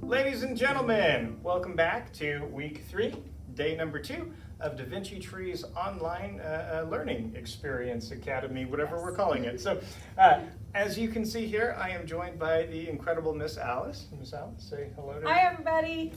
Ladies and gentlemen, welcome back to week 3, day number 2 of Da Vinci Tree's online learning experience academy, whatever we're calling it. So as you can see here, I am joined by the incredible Miss Alice. Miss Alice, say hello to Hi, everybody.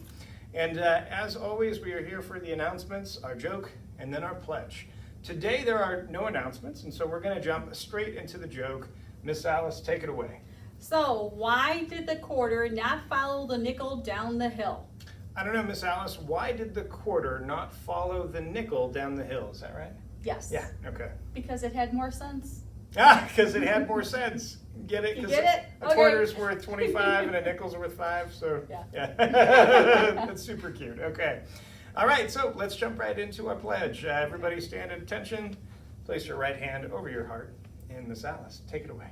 And as always, we are here for the announcements, our joke, and then our pledge. Today there are no announcements, and so we're going to jump straight into the joke. Miss Alice, take it away. So, why did the quarter not follow the nickel down the hill? I don't know, Miss Alice, why did the quarter not follow the nickel down the hill? Is that right? Yes. Yeah, okay. Because it had more sense. Ah, because it had more sense. Get it? You get it? A Okay. quarter's worth 25 and a nickel's worth 5, so yeah. That's super cute. Okay. All right, so let's jump right into our pledge. Everybody stand at attention. Place your right hand over your heart. And Miss Alice, take it away.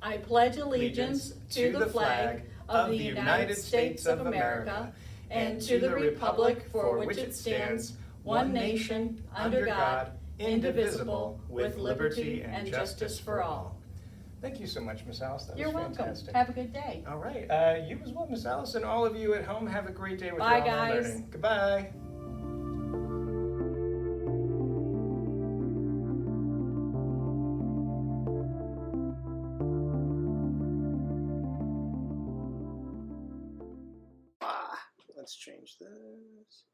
I pledge allegiance to the flag of the United States of America and to the republic for which it stands, one nation, under God, indivisible, with liberty and justice for all. Thank you so much, Miss Alice. That You're was welcome. fantastic. Have a good day. All right. You as well, Miss Alice, and all of you at home, have a great day with Bye, your online guys. learning. Goodbye. Let's change this.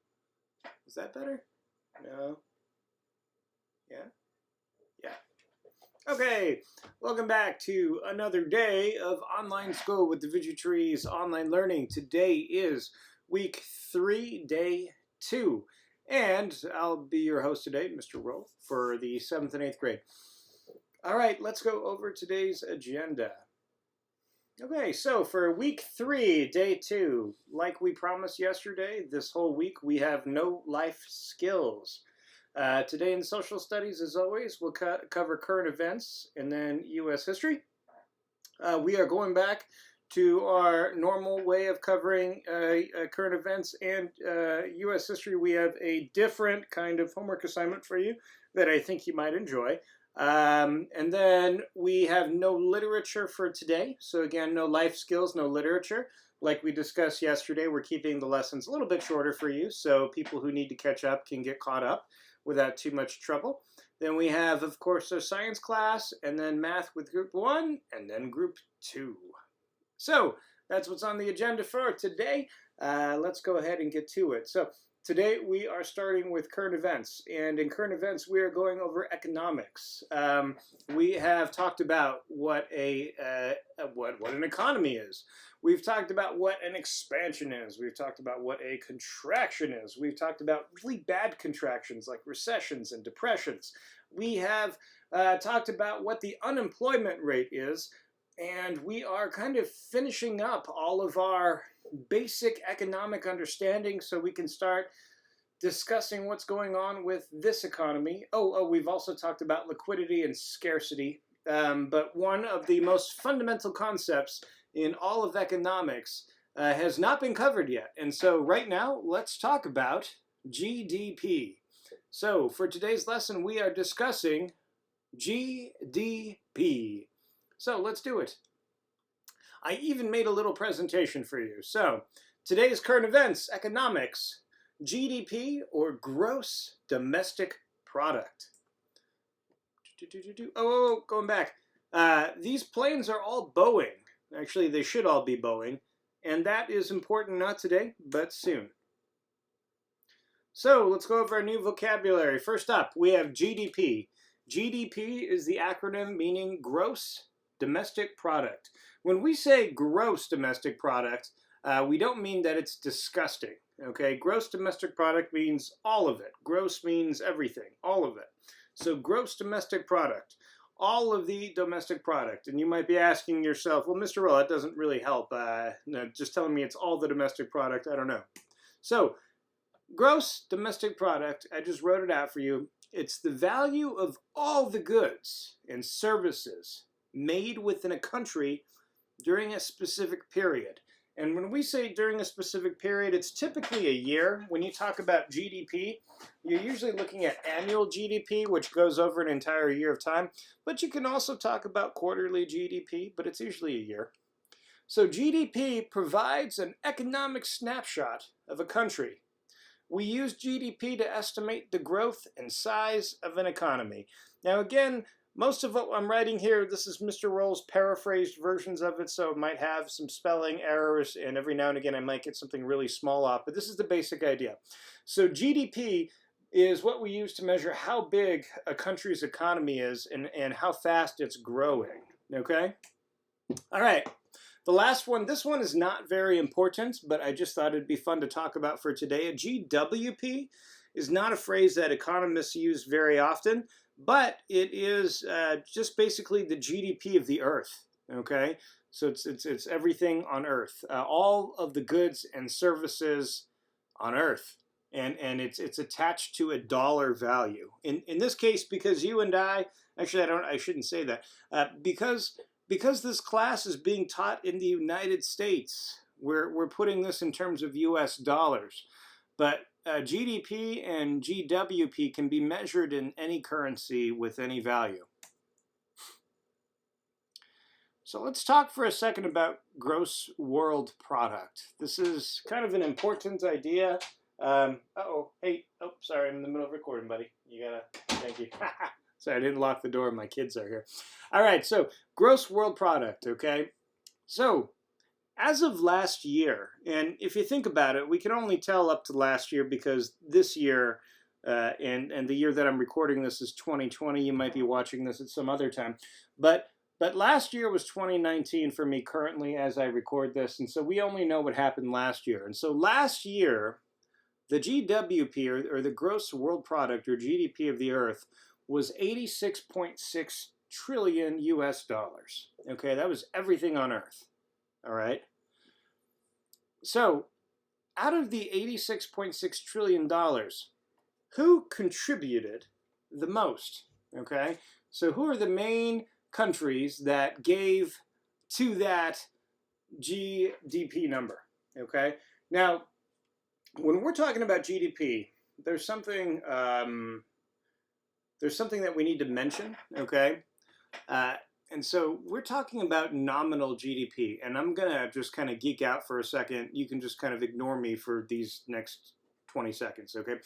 Is that better? No. Yeah? Yeah. Okay, welcome back to another day of online school with Da Vinci Tree's online learning. Today is week 3, day 2. And I'll be your host today, Mr. Rolf, for the 7th and 8th grade. All right, let's go over today's agenda. Okay, so for week 3, day 2, like we promised yesterday, this whole week we have no life skills. Today in social studies, as always, we'll cover current events and then U.S. history. We are going back to our normal way of covering current events and U.S. history. We have a different kind of homework assignment for you that I think you might enjoy. And then we have no literature for today. So again, no life skills, no literature. Like we discussed yesterday, we're keeping the lessons a little bit shorter for you so people who need to catch up can get caught up without too much trouble. Then we have, of course, our science class, and then math with group 1, and then group 2. So that's what's on the agenda for today. Let's go ahead and get to it. So today we are starting with current events, and in current events we are going over economics. We have talked about what an economy is. We've talked about what an expansion is. We've talked about what a contraction is. We've talked about really bad contractions like recessions and depressions. We have talked about what the unemployment rate is, and we are kind of finishing up all of our basic economic understanding so we can start discussing what's going on with this economy. We've also talked about liquidity and scarcity, but one of the most fundamental concepts in all of economics has not been covered yet. And so right now, let's talk about GDP. So for today's lesson, we are discussing GDP. So let's do it. I even made a little presentation for you. So today's current events, economics, GDP or gross domestic product. Going back. These planes are all Boeing. Actually, they should all be Boeing. And that is important not today, but soon. So let's go over our new vocabulary. First up, we have GDP. GDP is the acronym meaning gross domestic product. When we say gross domestic product, we don't mean that it's disgusting. Okay, gross domestic product means all of it. Gross means everything, all of it. So gross domestic product, all of the domestic product. And you might be asking yourself, well, Mr. Roll, that doesn't really help. No, just telling me it's all the domestic product, I don't know. So gross domestic product, I just wrote it out for you. It's the value of all the goods and services made within a country during a specific period. And when we say during a specific period, it's typically a year. When you talk about GDP, you're usually looking at annual GDP, which goes over an entire year of time. But you can also talk about quarterly GDP, but it's usually a year. So GDP provides an economic snapshot of a country. We use GDP to estimate the growth and size of an economy. Now again, most of what I'm writing here, this is Mr. Roll's paraphrased versions of it, so it might have some spelling errors, and every now and again I might get something really small off, but this is the basic idea. So GDP is what we use to measure how big a country's economy is and how fast it's growing, okay? All right. The last one, this one is not very important, but I just thought it'd be fun to talk about for today. A GWP is not a phrase that economists use very often, but it is just basically the GDP of the Earth, okay? So it's everything on Earth, all of the goods and services on Earth, and it's attached to a dollar value. In this case, because you and I shouldn't say that, because this class is being taught in the United States, we're putting this in terms of US dollars. But GDP and GWP can be measured in any currency with any value. So let's talk for a second about gross world product. This is kind of an important idea. Sorry, I'm in the middle of recording, buddy. Thank you. Sorry, I didn't lock the door. My kids are here. All right, so gross world product, okay? So as of last year, and if you think about it, we can only tell up to last year because this year, and the year that I'm recording this is 2020. You might be watching this at some other time. But last year was 2019 for me currently as I record this, and so we only know what happened last year. And so last year, the GWP, or the gross world product, or GDP of the Earth, was 86.6 trillion US dollars. Okay, that was everything on Earth. All right. So, out of the $86.6 trillion, who contributed the most? Okay, so who are the main countries that gave to that GDP number? Okay, now, when we're talking about GDP, there's something that we need to mention, okay? And so we're talking about nominal GDP, and I'm gonna just kind of geek out for a second. You can just kind of ignore me for these next 20 seconds, okay?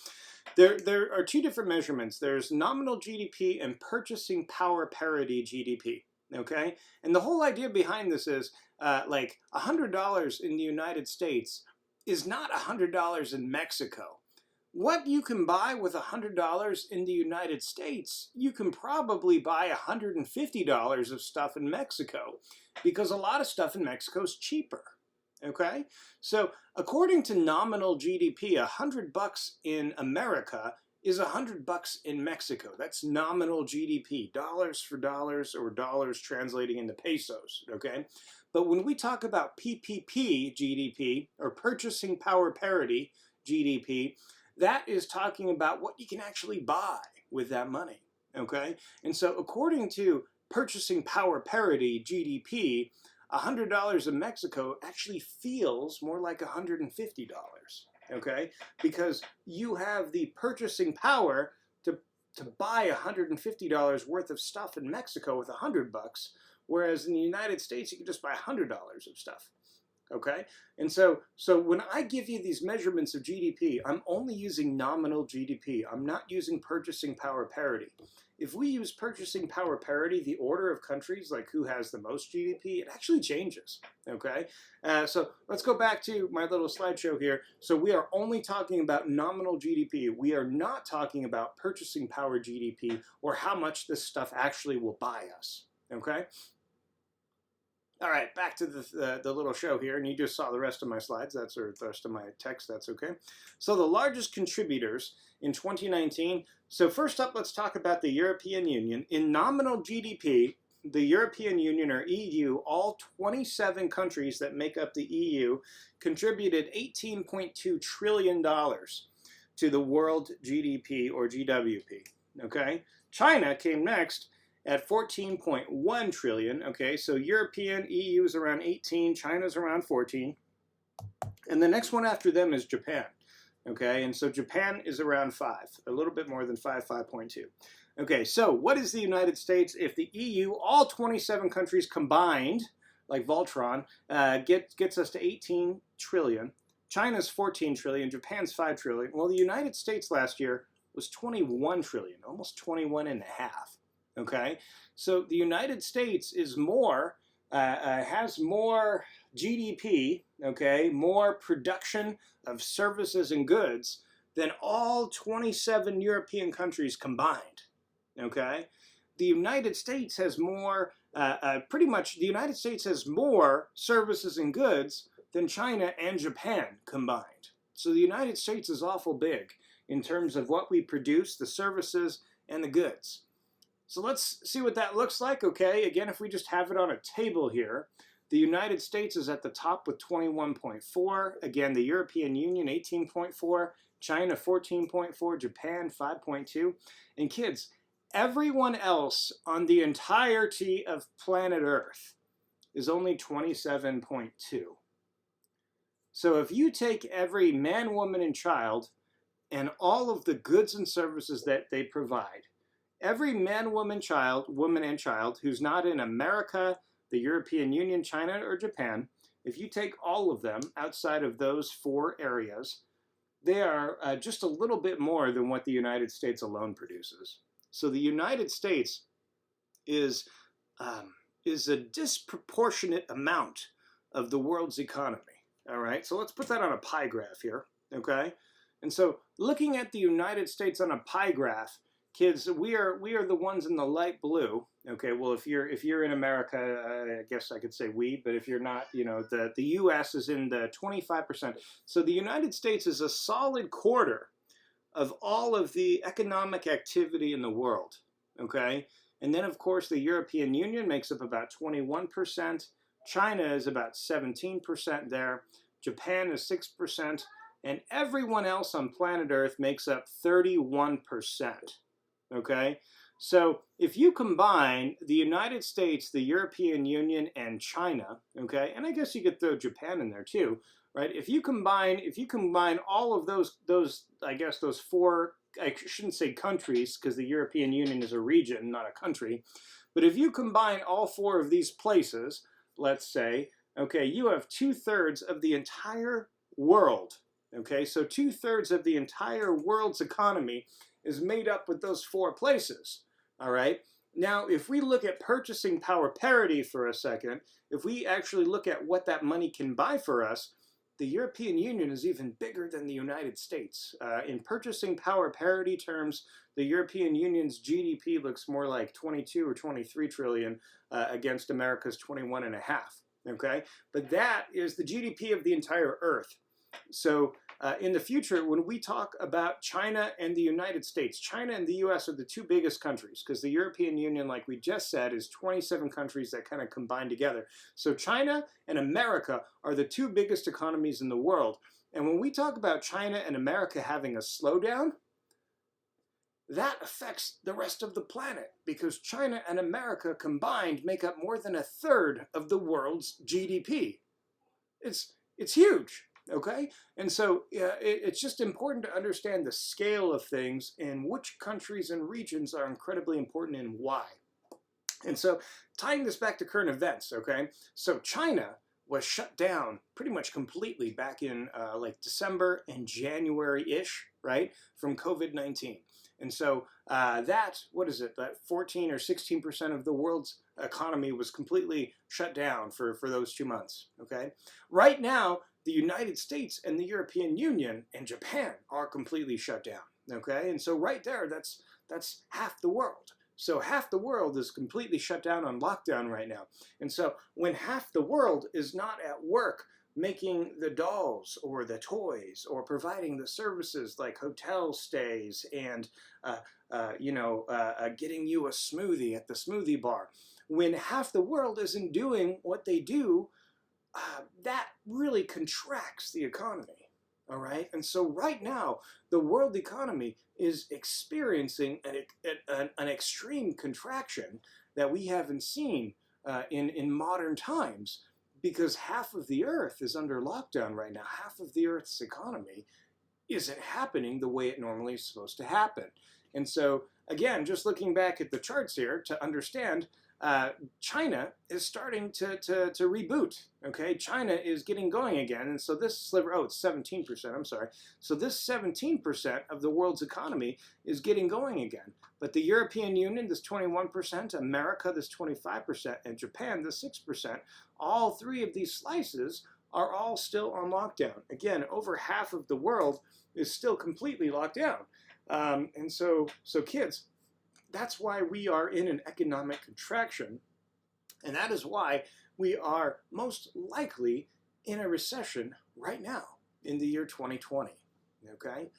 There are two different measurements. There's nominal GDP and purchasing power parity GDP, okay? And the whole idea behind this is like $100 in the United States is not $100 in Mexico. What you can buy with $100 in the United States, you can probably buy $150 of stuff in Mexico, because a lot of stuff in Mexico is cheaper, okay? So according to nominal GDP, $100 in America is $100 in Mexico. That's nominal GDP, dollars for dollars, or dollars translating into pesos, okay? But when we talk about PPP GDP, or purchasing power parity GDP, that is talking about what you can actually buy with that money, okay? And so according to purchasing power parity GDP, $100 in Mexico actually feels more like $150, okay? Because you have the purchasing power to buy $150 worth of stuff in Mexico with $100, whereas in the United States, you can just buy $100 of stuff. Okay, and so when I give you these measurements of GDP, I'm only using nominal GDP. I'm not using purchasing power parity. If we use purchasing power parity, the order of countries, like who has the most GDP, it actually changes. Okay, so let's go back to my little slideshow here. So we are only talking about nominal GDP. We are not talking about purchasing power GDP, or how much this stuff actually will buy us. Okay. All right, back to the little show here, and you just saw the rest of my slides, or the rest of my text, that's okay. So the largest contributors in 2019, so first up, let's talk about the European Union. In nominal GDP, the European Union, or EU, all 27 countries that make up the EU, contributed $18.2 trillion to the world GDP, or GWP, okay? China came next at 14.1 trillion, okay, so European, EU is around 18, China's around 14, and the next one after them is Japan, okay, and so Japan is around 5, a little bit more than 5, 5.2. Okay, so what is the United States? If the EU, all 27 countries combined, like Voltron, gets us to 18 trillion. China's 14 trillion, Japan's 5 trillion. Well, the United States last year was 21 trillion, almost 21 and a half. Okay, so the United States is more, has more GDP, okay, more production of services and goods than all 27 European countries combined. Okay, the United States has more, pretty much the United States has more services and goods than China and Japan combined. So the United States is awful big in terms of what we produce, the services and the goods. So let's see what that looks like. Okay, again, if we just have it on a table here, the United States is at the top with 21.4. Again, the European Union 18.4, China 14.4, Japan 5.2. And kids, everyone else on the entirety of planet Earth is only 27.2. So if you take every man, woman, and child and all of the goods and services that they provide, every man, woman, and child who's not in America, the European Union, China, or Japan, if you take all of them outside of those 4 areas, they are just a little bit more than what the United States alone produces. So the United States is a disproportionate amount of the world's economy. All right, so let's put that on a pie graph here, okay? And so looking at the United States on a pie graph, kids, we are the ones in the light blue. Okay, well, if you're in America, I guess I could say we, but if you're not, you know, the U.S. is in the 25%. So the United States is a solid quarter of all of the economic activity in the world. Okay, and then of course the European Union makes up about 21%. China is about 17% there. Japan is 6%, and everyone else on planet Earth makes up 31%. Okay, so if you combine the United States, the European Union, and China, okay, and I guess you could throw Japan in there too, right? If you combine all of those, I guess those 4, I shouldn't say countries because the European Union is a region, not a country, but if you combine all 4 of these places, let's say, okay, you have 2/3 of the entire world. Okay, so 2/3 of the entire world's economy is made up with those 4 places. All right. Now, if we look at purchasing power parity for a second, if we actually look at what that money can buy for us, the European Union is even bigger than the United States. In purchasing power parity terms, the European Union's GDP looks more like 22 or 23 trillion against America's 21 and a half. Okay, but that is the GDP of the entire Earth. So in the future, when we talk about China and the United States, China and the US are the 2 biggest countries because the European Union, like we just said, is 27 countries that kind of combine together. So China and America are the 2 biggest economies in the world. And when we talk about China and America having a slowdown, that affects the rest of the planet because China and America combined make up more than 1/3 of the world's GDP. It's huge. Okay, and so it's just important to understand the scale of things and which countries and regions are incredibly important and why. And so tying this back to current events, okay, so China was shut down pretty much completely back in like December and January-ish, right, from COVID-19. And so that 14 or 16% of the world's economy was completely shut down for those 2 months, okay? Right now, the United States and the European Union and Japan are completely shut down, okay? And so right there, that's half the world. So half the world is completely shut down on lockdown right now. And so when half the world is not at work making the dolls or the toys or providing the services like hotel stays and getting you a smoothie at the smoothie bar, when half the world isn't doing what they do, that really contracts the economy, all right? And so right now, the world economy is experiencing an extreme contraction that we haven't seen in modern times because half of the earth is under lockdown right now. Half of the earth's economy isn't happening the way it normally is supposed to happen. And so, again, just looking back at the charts here to understand, China is starting to reboot. Okay, China is getting going again, and so this sliver, oh, it's 17%, I'm sorry. So this 17% of the world's economy is getting going again. But the European Union, this 21%, America, this 25%, and Japan, this 6%, all three of these slices are all still on lockdown. Again, over half of the world is still completely locked down. And so kids, that's why we are in an economic contraction, and that is why we are most likely in a recession right now in the year 2020, okay?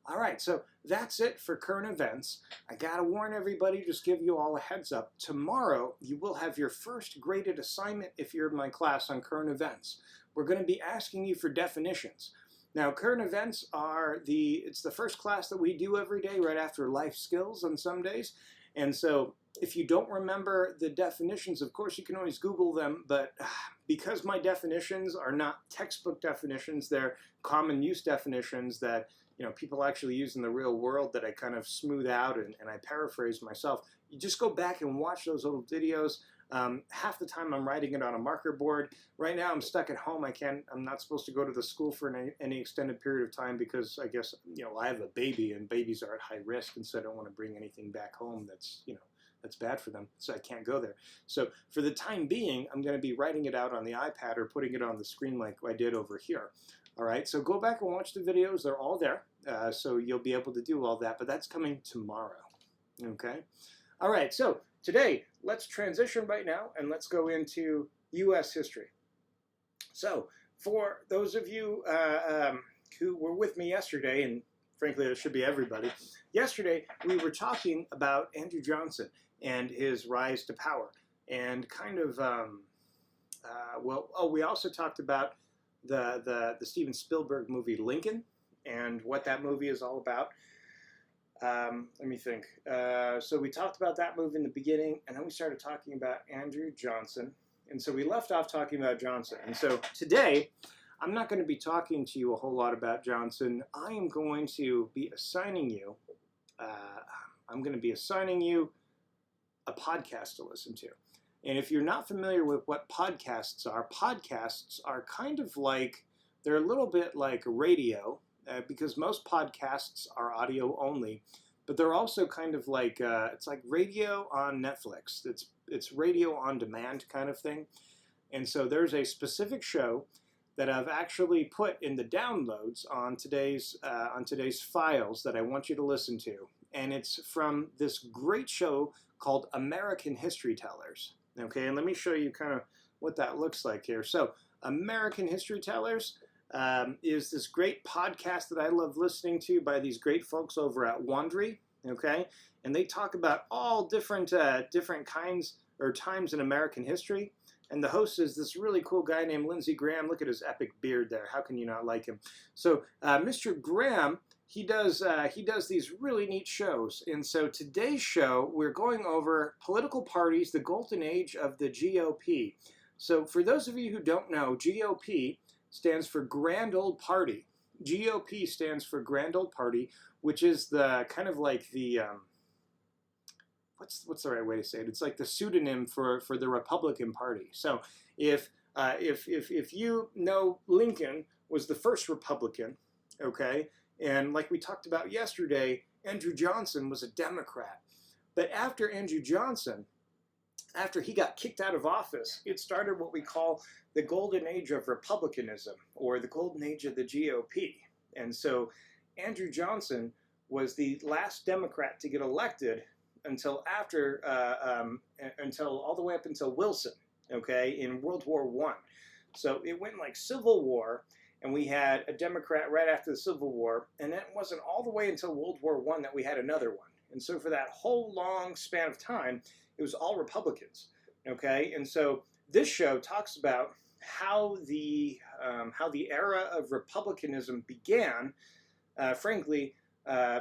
All right, so that's it for current events. I gotta warn everybody, just give you all a heads up. Tomorrow, you will have your first graded assignment if you're in my class on current events. We're gonna be asking you for definitions. Now, current events are it's the first class that we do every day right after life skills on some days. And so if you don't remember the definitions, of course, you can always Google them. But because my definitions are not textbook definitions, they're common use definitions that people actually use in the real world that I kind of smooth out and I paraphrase myself. You just go back and watch those little videos. Half the time I'm writing it on a marker board. Right now I'm stuck at home. I'm not supposed to go to the school for any extended period of time because I guess, I have a baby and babies are at high risk, and so I don't want to bring anything back home that's bad for them, so I can't go there. So for the time being, I'm going to be writing it out on the iPad or putting it on the screen like I did over here. All right, so go back and watch the videos. They're all there, so you'll be able to do all that, but that's coming tomorrow, okay? All right, so today, let's transition right now and let's go into U.S. history. So for those of you who were with me yesterday, and frankly, it should be everybody, yesterday we were talking about Andrew Johnson and his rise to power. And kind of, we also talked about the Steven Spielberg movie Lincoln and what that movie is all about. Let me think. So we talked about that movie in the beginning, and then we started talking about Andrew Johnson. And so we left off talking about Johnson. And so today, I'm not going to be talking to you a whole lot about Johnson. I am going to be assigning you, a podcast to listen to. And if you're not familiar with what podcasts are kind of like, they're a little bit like radio, because most podcasts are audio only, but they're also kind of like, it's like radio on Netflix. It's radio on demand kind of thing. And so there's a specific show that I've actually put in the downloads on today's files that I want you to listen to. And it's from this great show called American History Tellers. Okay, and let me show you kind of what that looks like here. So American History Tellers is this great podcast that I love listening to by these great folks over at Wondery, okay? And they talk about all different kinds or times in American history. And the host is this really cool guy named Lindsey Graham. Look at his epic beard there. How can you not like him? So Mr. Graham, he does these really neat shows. And so today's show, we're going over political parties, the golden age of the GOP. So for those of you who don't know, GOP stands for Grand Old Party. GOP stands for Grand Old Party, which is the kind of like the what's the right way to say it? It's like the pseudonym for the Republican Party. So if you know, Lincoln was the first Republican, okay, and like we talked about yesterday, Andrew Johnson was a Democrat. But after Andrew Johnson, after he got kicked out of office, it started what we call the golden age of republicanism, or the golden age of the GOP. And so Andrew Johnson was the last Democrat to get elected until all the way up until Wilson, okay, in World War I. So it went like Civil War, and we had a Democrat right after the Civil War, and then it wasn't all the way until World War I that we had another one. And so for that whole long span of time, it was all Republicans, okay? And so this show talks about how the era of republicanism began, frankly,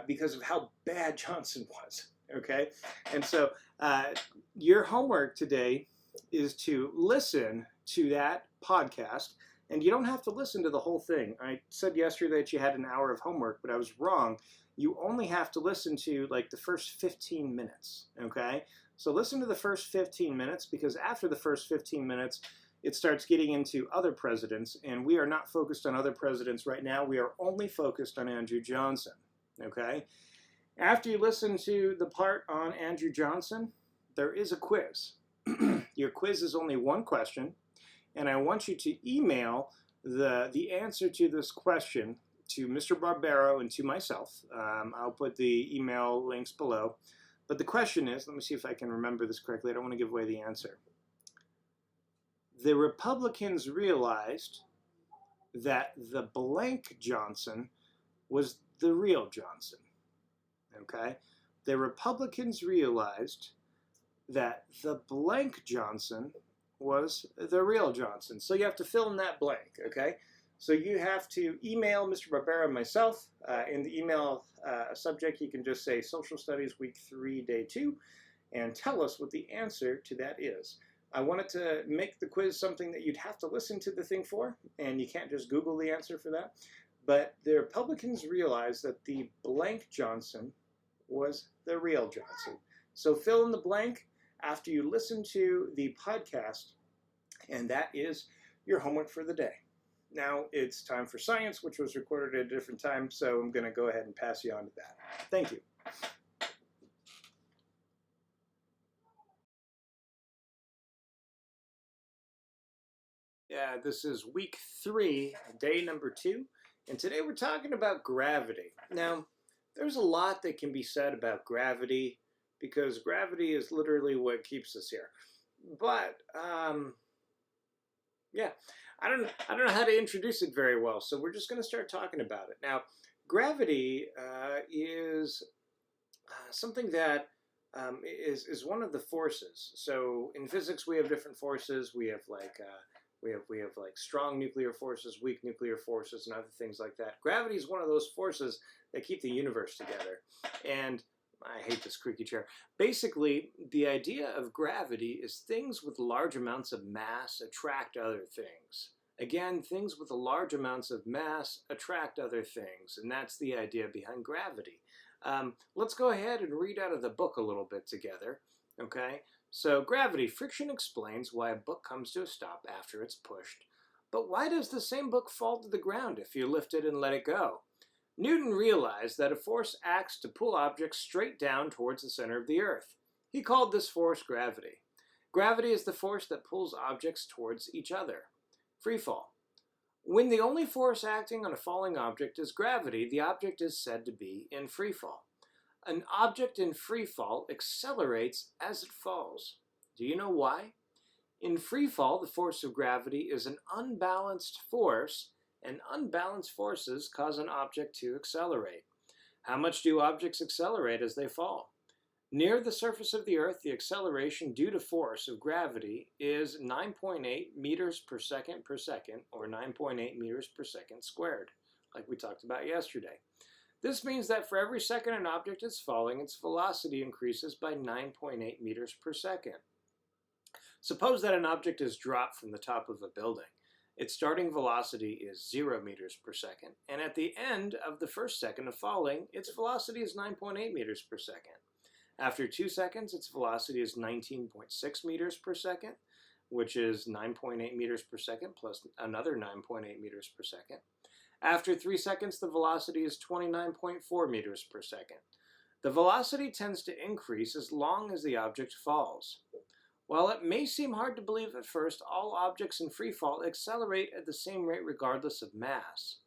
because of how bad Johnson was, okay? And so your homework today is to listen to that podcast, and you don't have to listen to the whole thing. I said yesterday that you had an hour of homework, but I was wrong. you only have to listen to like the first 15 minutes, okay? So listen to the first 15 minutes, because after the first 15 minutes, it starts getting into other presidents, and we are not focused on other presidents right now. We are only focused on Andrew Johnson, okay? After you listen to the part on Andrew Johnson, there is a quiz. Your quiz is only one question, and I want you to email the answer to this question to Mr. Barbero and to myself. I'll put the email links below. But the question is, let me see if I can remember this correctly. I don't want to give away the answer. The Republicans realized that the blank Johnson was the real Johnson. Okay? The Republicans realized that the blank Johnson was the real Johnson. So you have to fill in that blank, okay? So you have to email Mr. Barbera and myself. In the email subject, you can just say Social Studies Week 3, Day 2, and tell us what the answer to that is. I wanted to make the quiz something that you'd have to listen to the thing for, and you can't just Google the answer for that. But the Republicans realized that the blank Johnson was the real Johnson. So fill in the blank after you listen to the podcast, and that is your homework for the day. Now it's time for science, which was recorded at a different time, so I'm going to go ahead and pass you on to that. Thank you. Yeah, this is week 3, day number 2, and today we're talking about gravity. Now, there's a lot that can be said about gravity, because gravity is literally what keeps us here. But yeah, I don't know how to introduce it very well, so we're just going to start talking about it. Now, gravity is something that is one of the forces. So in physics, we have different forces. We have like strong nuclear forces, weak nuclear forces, and other things like that. Gravity is one of those forces that keep the universe together. And I hate this creaky chair. Basically, the idea of gravity is things with large amounts of mass attract other things. Again, things with large amounts of mass attract other things, and that's the idea behind gravity. Let's go ahead and read out of the book a little bit together, okay? So, gravity, friction explains why a book comes to a stop after it's pushed. But why does the same book fall to the ground if you lift it and let it go? Newton realized that a force acts to pull objects straight down towards the center of the earth. He called this force gravity. Gravity is the force that pulls objects towards each other. Freefall. When the only force acting on a falling object is gravity, the object is said to be in freefall. An object in freefall accelerates as it falls. Do you know why? In freefall, the force of gravity is an unbalanced force, and unbalanced forces cause an object to accelerate. How much do objects accelerate as they fall? Near the surface of the Earth, the acceleration due to force of gravity is 9.8 meters per second, or 9.8 meters per second squared, like we talked about yesterday. This means that for every second an object is falling, its velocity increases by 9.8 meters per second. Suppose that an object is dropped from the top of a building. Its starting velocity is 0 meters per second, and at the end of the first second of falling, its velocity is 9.8 meters per second. After 2 seconds, its velocity is 19.6 meters per second, which is 9.8 meters per second plus another 9.8 meters per second. After 3 seconds, the velocity is 29.4 meters per second. The velocity tends to increase as long as the object falls. While it may seem hard to believe at first, all objects in free fall accelerate at the same rate regardless of mass.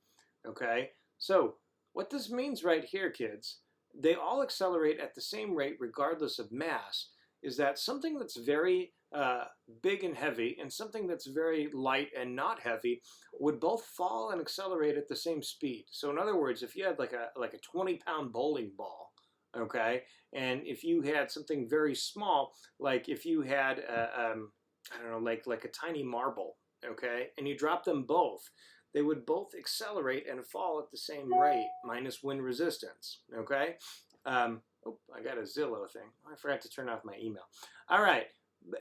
Okay? So, what this means right here, kids, they all accelerate at the same rate regardless of mass, is that something that's very big and heavy and something that's very light and not heavy would both fall and accelerate at the same speed. So in other words, if you had like a 20-pound bowling ball, okay, and if you had something very small, like if you had I don't know, like a tiny marble, okay, and you drop them both, they would both accelerate and fall at the same rate, minus wind resistance, okay? Oh, I got a Zillow thing. I forgot to turn off my email. All right.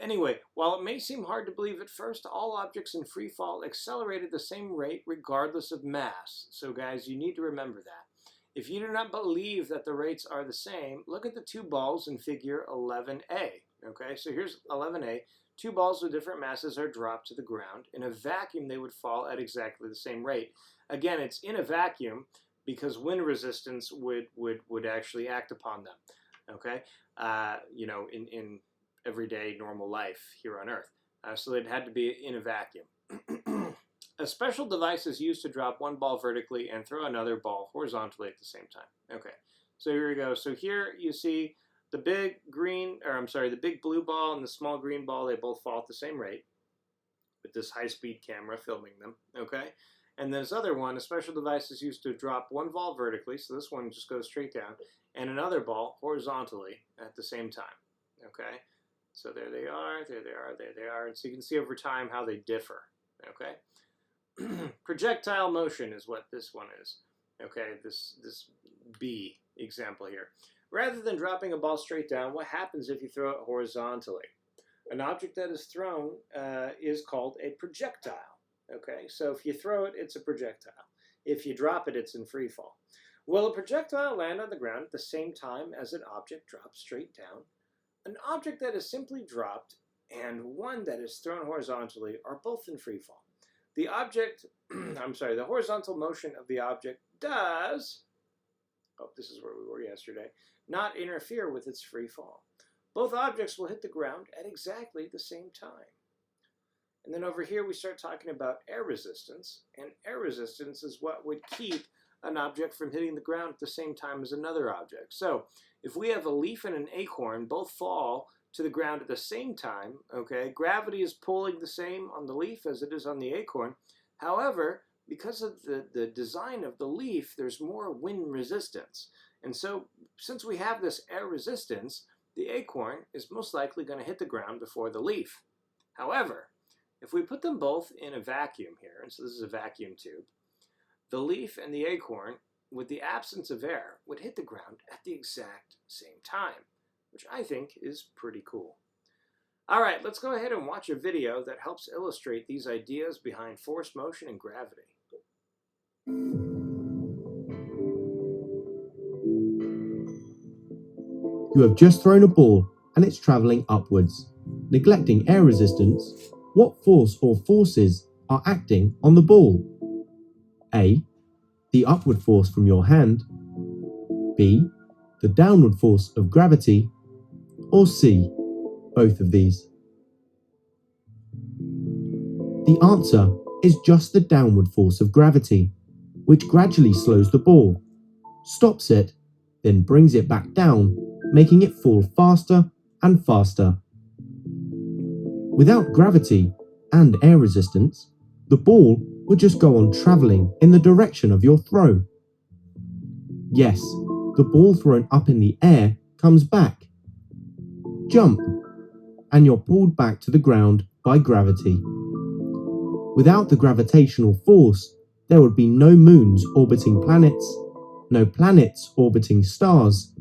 Anyway, while it may seem hard to believe at first, all objects in free fall accelerate at the same rate regardless of mass. So guys, you need to remember that. If you do not believe that the rates are the same, look at the two balls in figure 11A. Okay, so here's 11A. Two balls with different masses are dropped to the ground. In a vacuum, they would fall at exactly the same rate. Again, it's in a vacuum because wind resistance would actually act upon them. Okay, you know, in everyday normal life here on Earth. So it had to be in a vacuum. A special device is used to drop one ball vertically and throw another ball horizontally at the same time. Okay, so here we go. So here you see the big the big blue ball and the small green ball, they both fall at the same rate with this high-speed camera filming them, okay? And this other one, a special device is used to drop one ball vertically, so this one just goes straight down, and another ball horizontally at the same time, okay? So there they are, there they are, there they are, and so you can see over time how they differ, okay? Projectile motion is what this one is, okay? This B example here. Rather than dropping a ball straight down, what happens if you throw it horizontally? An object that is thrown is called a projectile. Okay, so if you throw it, it's a projectile. If you drop it, it's in free fall. Will a projectile land on the ground at the same time as an object drops straight down? An object that is simply dropped and one that is thrown horizontally are both in free fall. The object, the horizontal motion of the object does, this is where we were yesterday, not interfere with its free fall. Both objects will hit the ground at exactly the same time. And then over here we start talking about air resistance, and air resistance is what would keep an object from hitting the ground at the same time as another object. So if we have a leaf and an acorn, both fall to the ground at the same time, okay, gravity is pulling the same on the leaf as it is on the acorn. However, because of the design of the leaf, there's more wind resistance. And so since we have this air resistance, the acorn is most likely going to hit the ground before the leaf. However, if we put them both in a vacuum here, and so this is a vacuum tube, the leaf and the acorn, with the absence of air, would hit the ground at the exact same time, which I think is pretty cool. All right, let's go ahead and watch a video that helps illustrate these ideas behind force, motion, and gravity. You have just thrown a ball and it's travelling upwards. Neglecting air resistance, what force or forces are acting on the ball? A. The upward force from your hand. B. The downward force of gravity. Or C. Both of these. The answer is just the downward force of gravity, which gradually slows the ball, stops it, then brings it back down, making it fall faster and faster. Without gravity and air resistance, the ball would just go on travelling in the direction of your throw. Yes, the ball thrown up in the air comes back. Jump, and you're pulled back to the ground by gravity. Without the gravitational force, there would be no moons orbiting planets, no planets orbiting stars,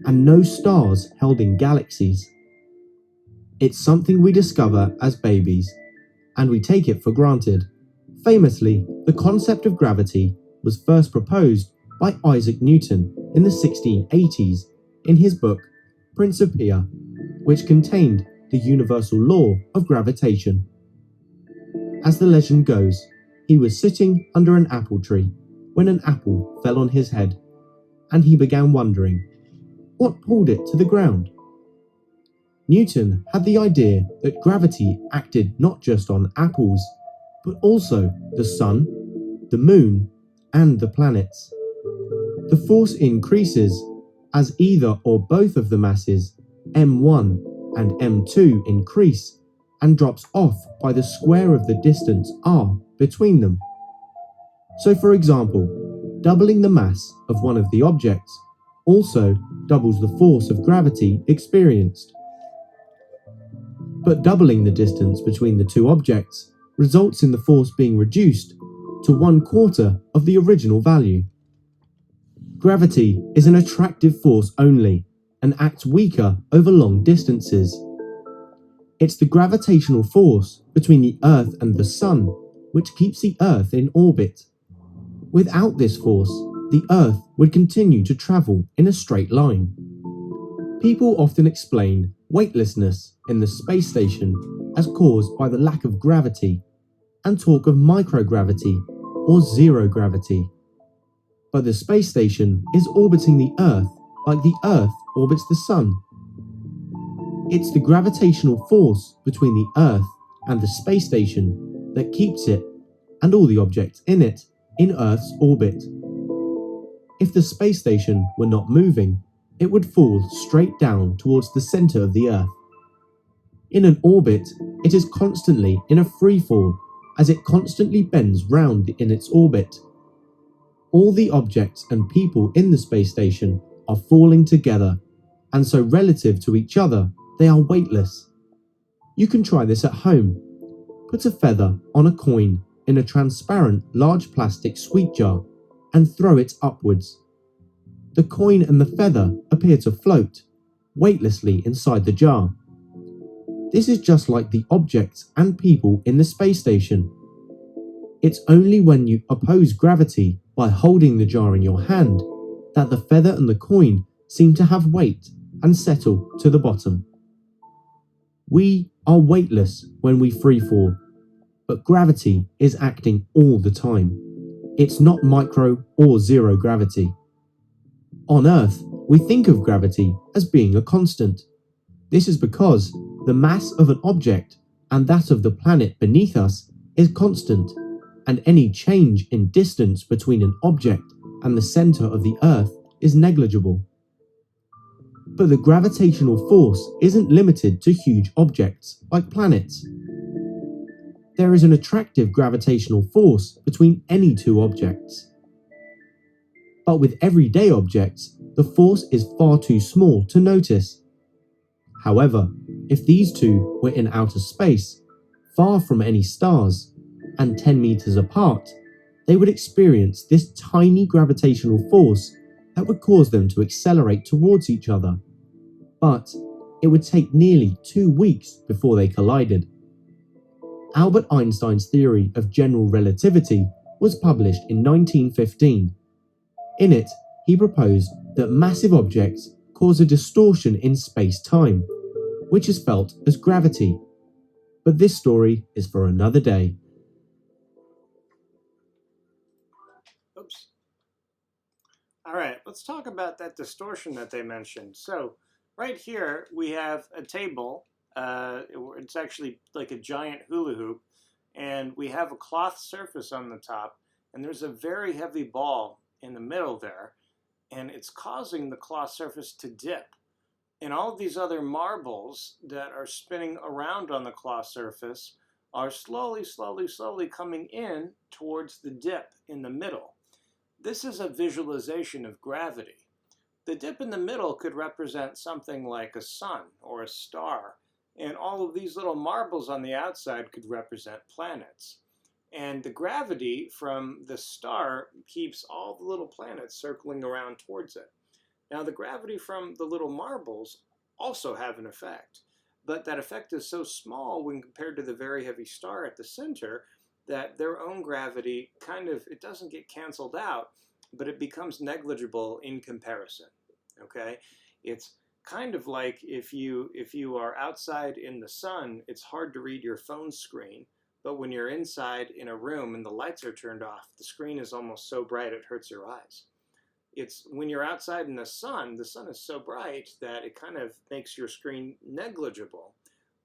and no stars held in galaxies. It's something we discover as babies, and we take it for granted. Famously, the concept of gravity was first proposed by Isaac Newton in the 1680s in his book Principia, which contained the universal law of gravitation. As the legend goes, he was sitting under an apple tree when an apple fell on his head, and he began wondering, what pulled it to the ground? Newton had the idea that gravity acted not just on apples, but also the sun, the moon, and the planets. The force increases as either or both of the masses m1 and m2 increase and drops off by the square of the distance r between them. So for example, doubling the mass of one of the objects also doubles the force of gravity experienced. But doubling the distance between the two objects results in the force being reduced to 1/4 of the original value. Gravity is an attractive force only and acts weaker over long distances. It's the gravitational force between the Earth and the Sun which keeps the Earth in orbit. Without this force, the Earth would continue to travel in a straight line. People often explain weightlessness in the space station as caused by the lack of gravity and talk of microgravity or zero gravity. But the space station is orbiting the Earth like the Earth orbits the Sun. It's the gravitational force between the Earth and the space station that keeps it, and all the objects in it, in Earth's orbit. If the space station were not moving, it would fall straight down towards the center of the Earth. In an orbit, it is constantly in a free fall, as it constantly bends round in its orbit. All the objects and people in the space station are falling together, and so relative to each other, they are weightless. You can try this at home. Put a feather on a coin in a transparent large plastic sweet jar and throw it upwards. The coin and the feather appear to float weightlessly inside the jar. This is just like the objects and people in the space station. It's only when you oppose gravity by holding the jar in your hand that the feather and the coin seem to have weight and settle to the bottom. We are weightless when we free fall, but gravity is acting all the time. It's not micro or zero gravity. On Earth, we think of gravity as being a constant. This is because the mass of an object and that of the planet beneath us is constant, and any change in distance between an object and the center of the Earth is negligible. But the gravitational force isn't limited to huge objects like planets. There is an attractive gravitational force between any two objects. But with everyday objects, the force is far too small to notice. However, if these two were in outer space, far from any stars, and 10 meters apart, they would experience this tiny gravitational force that would cause them to accelerate towards each other. But it would take nearly 2 weeks before they collided. Albert Einstein's theory of general relativity was published in 1915. In it, he proposed that massive objects cause a distortion in space-time, which is felt as gravity. But this story is for another day. Oops. All right, let's talk about that distortion that they mentioned. So right here we have a table. It's actually like a giant hula hoop, and we have a cloth surface on the top, and there's a very heavy ball in the middle there, and it's causing the cloth surface to dip. And all of these other marbles that are spinning around on the cloth surface are slowly coming in towards the dip in the middle. This is a visualization of gravity. The dip in the middle could represent something like a sun or a star, and all of these little marbles on the outside could represent planets. And the gravity from the star keeps all the little planets circling around towards it. Now, the gravity from the little marbles also have an effect, but that effect is so small when compared to the very heavy star at the center that their own gravity it doesn't get canceled out, but it becomes negligible in comparison. Okay? It's kind of like if you are outside in the sun, it's hard to read your phone screen, but when you're inside in a room and the lights are turned off, the screen is almost so bright it hurts your eyes. It's when you're outside in the sun is so bright that it kind of makes your screen negligible.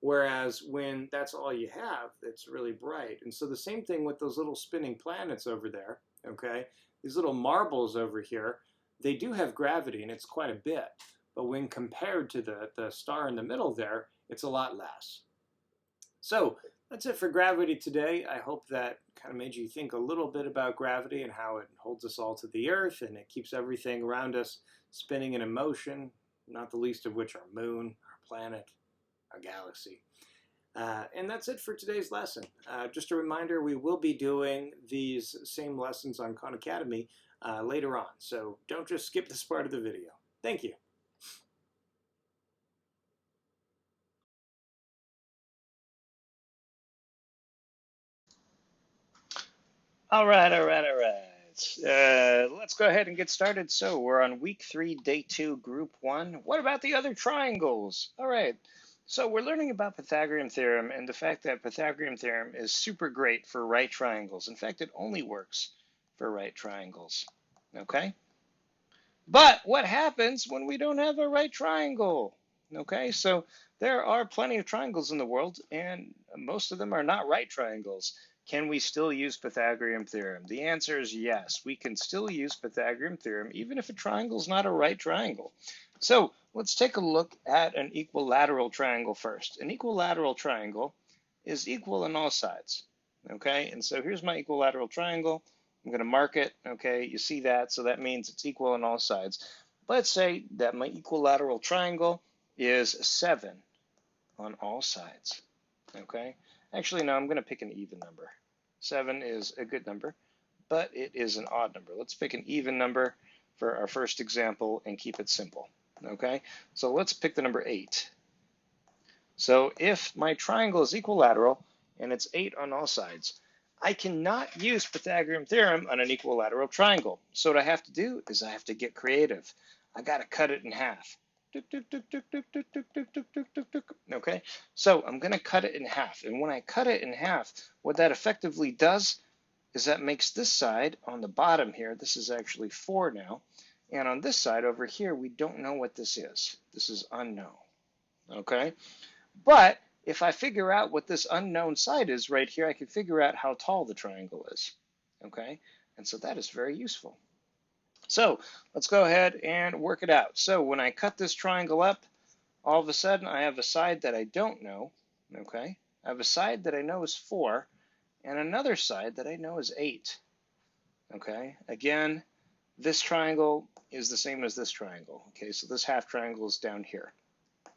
Whereas when that's all you have, it's really bright. And so the same thing with those little spinning planets over there, okay? These little marbles over here, they do have gravity, and it's quite a bit. But when compared to the star in the middle there, it's a lot less. So that's it for gravity today. I hope that kind of made you think a little bit about gravity and how it holds us all to the Earth, and it keeps everything around us spinning in motion, not the least of which our moon, our planet, our galaxy. And that's it for today's lesson. Just a reminder, we will be doing these same lessons on Khan Academy later on, so don't just skip this part of the video. Thank you. All right. let's go ahead and get started. So we're on week 3, day 2, group 1. What about the other triangles? All right. So we're learning about Pythagorean theorem and the fact that Pythagorean theorem is super great for right triangles. In fact, it only works for right triangles. Okay? But what happens when we don't have a right triangle? Okay, so there are plenty of triangles in the world, and most of them are not right triangles. Can we still use Pythagorean theorem? The answer is yes. We can still use Pythagorean theorem even if a triangle is not a right triangle. So let's take a look at an equilateral triangle first. An equilateral triangle is equal on all sides. Okay, and so here's my equilateral triangle. I'm going to mark it. Okay, you see that, so that means it's equal on all sides. Let's say that my equilateral triangle is 7 on all sides. Okay, actually, no, I'm going to pick an even number. 7 is a good number, but it is an odd number. Let's pick an even number for our first example and keep it simple. Okay, so let's pick the number 8. So if my triangle is equilateral and it's 8 on all sides, I cannot use Pythagorean theorem on an equilateral triangle. So what I have to do is I have to get creative. I got to cut it in half. Okay, so I'm going to cut it in half. And when I cut it in half, what that effectively does is that makes this side on the bottom here, this is actually 4 now. And on this side over here, we don't know what this is. This is unknown. Okay, but if I figure out what this unknown side is right here, I can figure out how tall the triangle is. Okay, and so that is very useful. So let's go ahead and work it out. So when I cut this triangle up, all of a sudden I have a side that I don't know. Okay, I have a side that I know is 4 and another side that I know is 8. Okay, again, this triangle is the same as this triangle. Okay, so this half triangle is down here,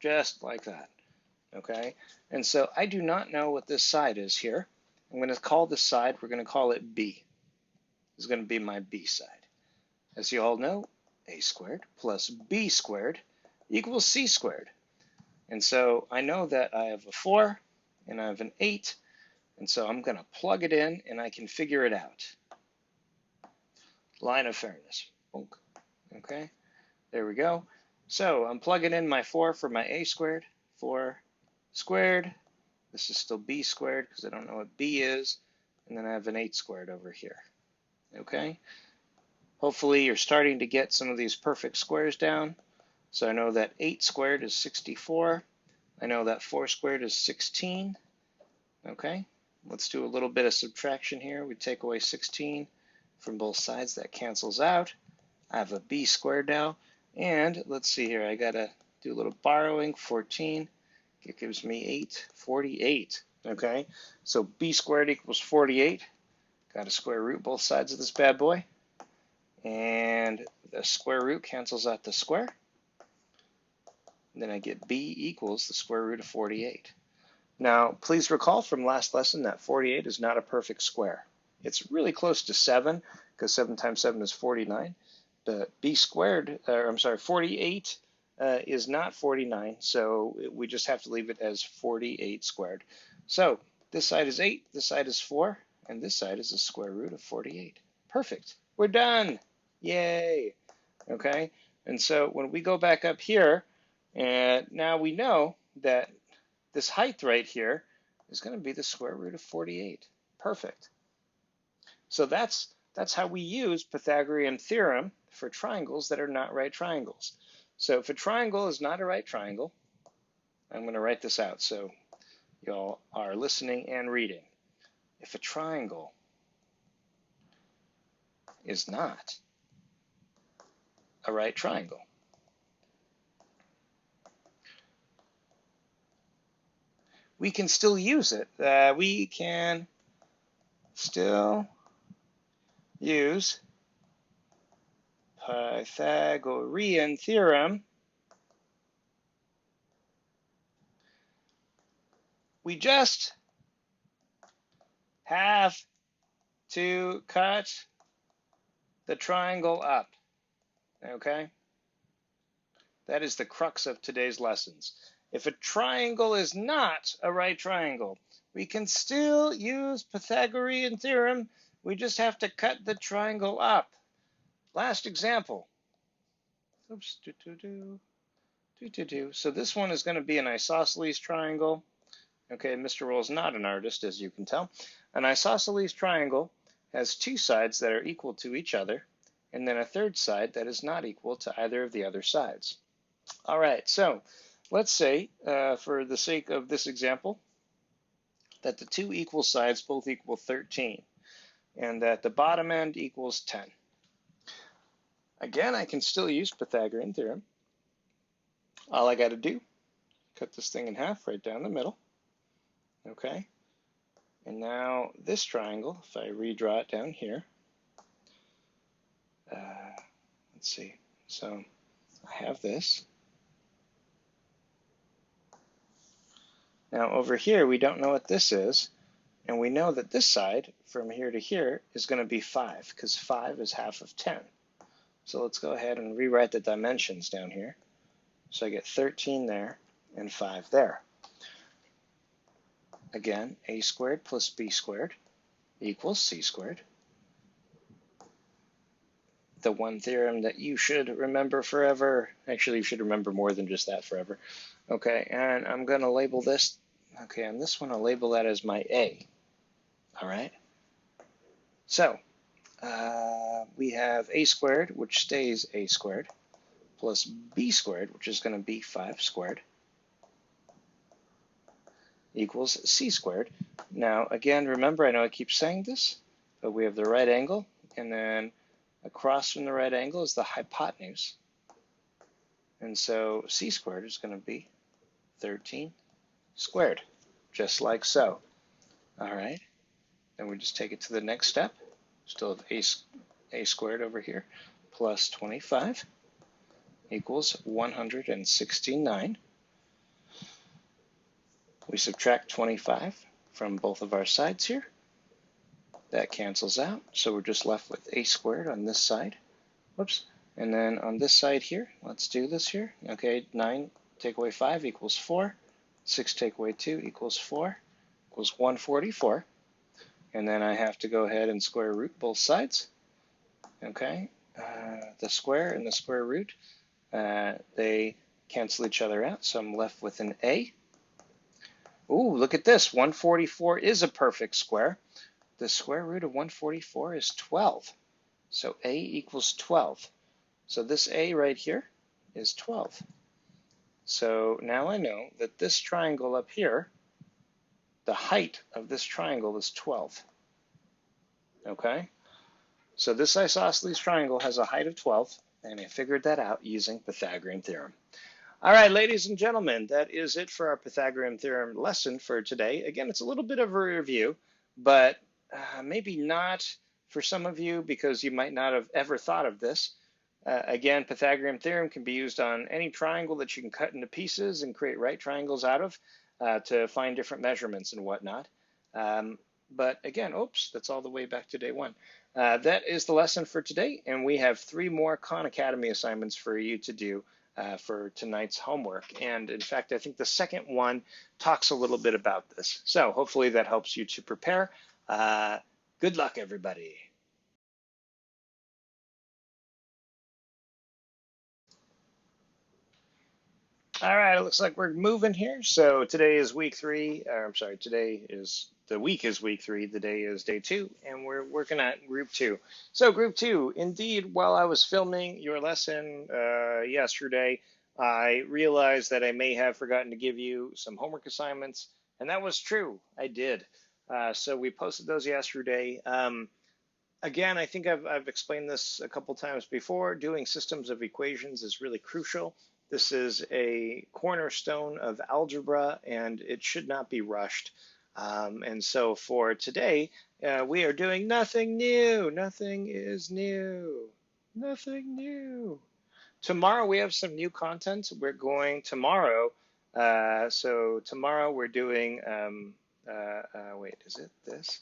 just like that. Okay, and so I do not know what this side is here. I'm going to call this side, we're going to call it B. This is going to be my B side. As you all know, A squared plus B squared equals C squared. And so I know that I have a 4 and I have an 8, and so I'm going to plug it in and I can figure it out. Line of fairness. Okay, there we go. So I'm plugging in my 4 for my A squared, 4 squared. This is still B squared because I don't know what B is. And then I have an 8 squared over here. Okay. Hopefully you're starting to get some of these perfect squares down. So I know that 8 squared is 64. I know that 4 squared is 16. Okay. Let's do a little bit of subtraction here. We take away 16 from both sides. That cancels out. I have a B squared now. And let's see here. I got to do a little borrowing. 14. It gives me 48. Okay, so B squared equals 48. Got to square root both sides of this bad boy. And the square root cancels out the square. And then I get B equals the square root of 48. Now, please recall from last lesson that 48 is not a perfect square. It's really close to 7, because 7 times 7 is 49. But B squared, 48 is not 49, so we just have to leave it as 48 squared. So this side is 8, this side is 4, and this side is the square root of 48. Perfect. We're done. Yay. Okay, and so when we go back up here, and now we know that this height right here is going to be the square root of 48. Perfect. So that's how we use Pythagorean theorem for triangles that are not right triangles. So if a triangle is not a right triangle, I'm going to write this out so y'all are listening and reading. If a triangle is not a right triangle, we can still use it. We can still use Pythagorean theorem. We just have to cut the triangle up. Okay? That is the crux of today's lessons. If a triangle is not a right triangle, we can still use Pythagorean theorem. We just have to cut the triangle up. Last example. Oops. So this one is going to be an isosceles triangle. Okay, Mr. Roll's not an artist, as you can tell. An isosceles triangle has two sides that are equal to each other, and then a third side that is not equal to either of the other sides. All right, so let's say, for the sake of this example, that the two equal sides both equal 13, and that the bottom end equals 10. Again, I can still use Pythagorean theorem. All I got to do, cut this thing in half right down the middle. Okay, and now this triangle, if I redraw it down here, let's see, so I have this. Now over here, we don't know what this is, and we know that this side, from here to here, is going to be 5, because 5 is half of 10. So let's go ahead and rewrite the dimensions down here. So I get 13 there and 5 there. Again, a squared plus b squared equals c squared. The one theorem that you should remember forever. Actually, you should remember more than just that forever. Okay, and I'm going to label this. Okay, on this one, I'll label that as my a. All right. So we have a squared, which stays a squared, plus b squared, which is going to be 5 squared, equals c squared. Now, again, remember, I know I keep saying this, but we have the right angle, and then across from the right angle is the hypotenuse. And so c squared is going to be 13 squared, just like so. All right. Then we just take it to the next step. Still have a squared over here, plus 25 equals 169. We subtract 25 from both of our sides here. That cancels out, so we're just left with a squared on this side. Whoops. And then on this side here, let's do this here. Okay, 9 take away 5 equals 4. 6 take away 2 equals 4, equals 144. And then I have to go ahead and square root both sides. Okay, the square and the square root, they cancel each other out, so I'm left with an a. Ooh, look at this. 144 is a perfect square. The square root of 144 is 12. So a equals 12. So this a right here is 12. So now I know that this triangle up here, the height of this triangle is 12. Okay? So this isosceles triangle has a height of 12, and I figured that out using Pythagorean theorem. All right, ladies and gentlemen, that is it for our Pythagorean theorem lesson for today. Again, it's a little bit of a review, but maybe not for some of you because you might not have ever thought of this. Again, Pythagorean theorem can be used on any triangle that you can cut into pieces and create right triangles out of to find different measurements and whatnot. But again, oops, that's all the way back to day one. That is the lesson for today, and we have 3 more Khan Academy assignments for you to do for tonight's homework. And in fact, I think the second one talks a little bit about this. So hopefully that helps you to prepare. Good luck, everybody. All right, it looks like we're moving here. So today is week 3. The week is week 3. The day is day 2, and we're working at group 2. So group 2, indeed, while I was filming your lesson yesterday, I realized that I may have forgotten to give you some homework assignments, and that was true. I did. So we posted those yesterday. Again, I think I've explained this a couple times before. Doing systems of equations is really crucial. This is a cornerstone of algebra, and it should not be rushed. And so for today, we are doing nothing new. Nothing is new. Nothing new. Tomorrow we have some new content. We're going tomorrow. So tomorrow we're doing, wait, is it this?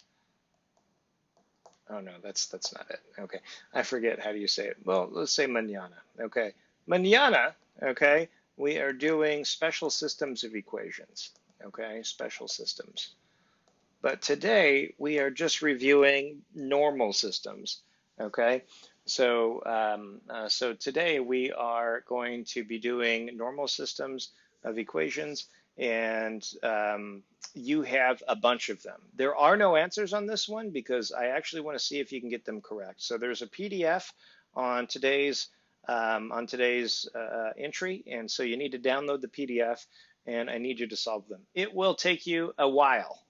Oh no, that's not it. Okay, I forget how do you say it. Well, let's say mañana. Okay, mañana. Okay, we are doing special systems of equations. Okay, special systems. but today we are just reviewing normal systems, okay? So today we are going to be doing normal systems of equations, and you have a bunch of them. There are no answers on this one because I actually want to see if you can get them correct. So there's a PDF on today's entry, and so you need to download the PDF, and I need you to solve them. It will take you a while,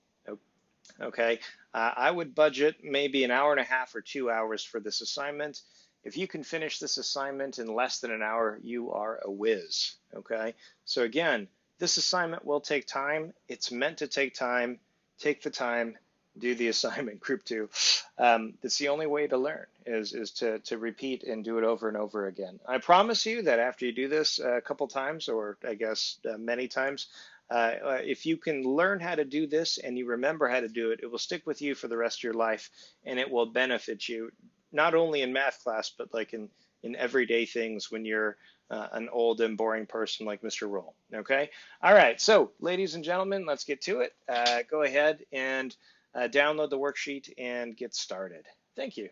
okay? I would budget maybe an hour and a half or 2 hours for this assignment. If you can finish this assignment in less than an hour, you are a whiz, okay? So again, this assignment will take time. It's meant to take time. Take the time, do the assignment, group 2. It's the only way to learn is to repeat and do it over and over again. I promise you that after you do this a couple times, or I guess many times, if you can learn how to do this and you remember how to do it, it will stick with you for the rest of your life, and it will benefit you not only in math class, but like in everyday things when you're an old and boring person like Mr. Roll, okay? All right, so ladies and gentlemen, let's get to it. Go ahead and download the worksheet and get started. Thank you.